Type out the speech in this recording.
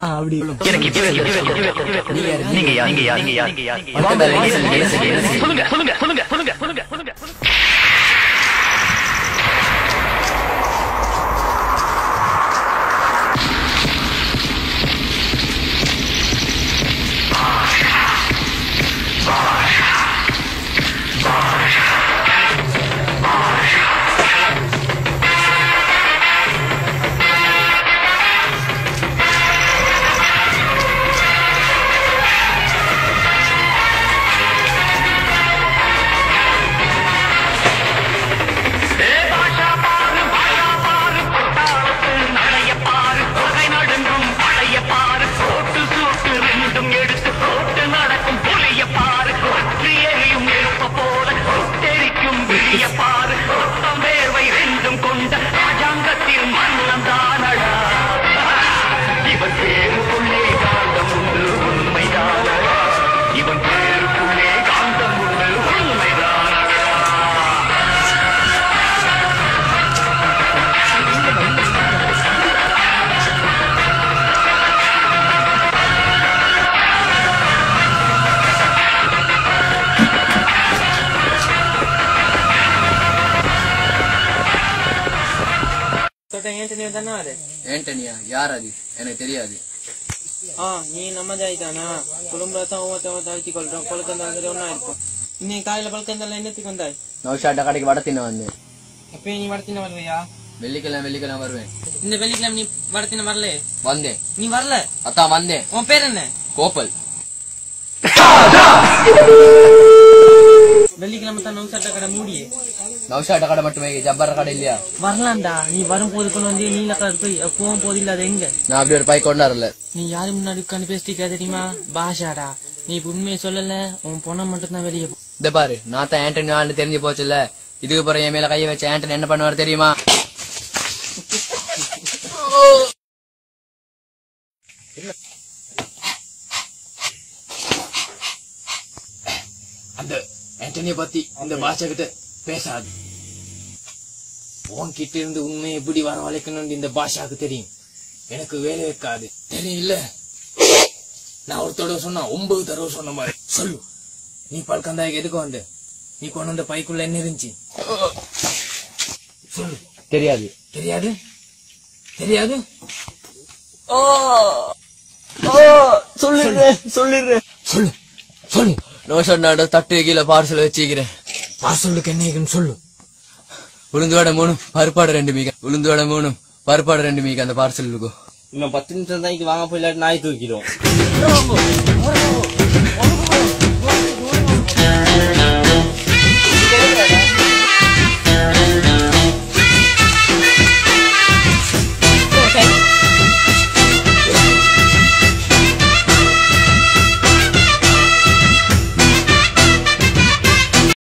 அப்படி சொல்லுங்க. ஆண்டனியா யார் அது எனக்கு தெரியாது. நீ நம்ம தாய்தானா குடும்பத்தான் தவிச்சு கொள்றோம். கொலக்கந்த வந்து ஒன்னா இருக்கும். இன்னைக்கு காலையில பழக்கந்தெல்லாம் என்னத்துக்கு வந்தாய்? நௌஷாட்ட கடைக்கு வடத்தின வந்தேன். அப்ப நீ வடத்தின வருவையா? வெள்ளிக்கிழமை வருவேன். இந்த வெள்ளிக்கிழமை நீ வடத்தின வரல? வந்தேன். நீ வரல? அத்தான் வந்தேன். உன் பேர் என்ன? கோப்பல். வெள்ளிக்கிழமை தான் நௌஷாட்ட கடை மூடியே. நௌஷாட்ட கடை மட்டுமே ஜப்பர் கடை இல்லையா? வரலாம்டா. நீ வரும் போது கொண்டு வந்து நீல கடை போய் போகும் போது இல்ல அது எங்க? நான் அப்படி ஒரு பைக் கொண்டாடல. நீ யாரு முன்னாடி உட்காந்து பேசிட்டா தெரியுமா? பாஷாடா. நீ உண்மையை சொல்லல. உன் பொண்ணை மட்டும் தான் வெளியே. இந்த பாரு நான் தான் ஆண்டனி தெரிஞ்சு போச்சுல்ல. இதுக்கு பிறகு என் மேல கையை வச்ச ஆண்டனி என்ன பண்ணுவாரு தெரியுமா? அந்த ஆண்டனிய பத்தி இந்த பாஷா கிட்ட பேசாது. உன்கிட்ட இருந்து உண்மையை எப்படி வரவழைக்கணும்னு இந்த பாஷாக்கு தெரியும். எனக்கு வேலை வைக்காது தெரியல. நான் ஒரு தடவை சொன்னா 9 தடவை சொன்ன மாதிரி சொல்லு. நீ பல்கந்தாய்க்கு எதுக்கு வந்த? நீ கொண்டு வந்த பைக்குள்ள என்ன இருந்துச்சு சொல்லு. தெரியாது தெரியாது தெரியாது. சொல்லிடுறேன் சொல்லு சொல்லு. நோஷாட தட்டு கீழே பார்சல் வச்சுக்கிறேன். பார்சலுக்கு என்ன சொல்லு. உளுந்து வடை 3 பருப்பாடு 2 மீக. உளுந்து வடை 3 பருப்பாடு 2 மீக அந்த பார்சல் இருக்கும். இன்னும் 10 நிமிஷம் தான் வாங்க போயிடலாட்டு நாய் தூக்கிடும்.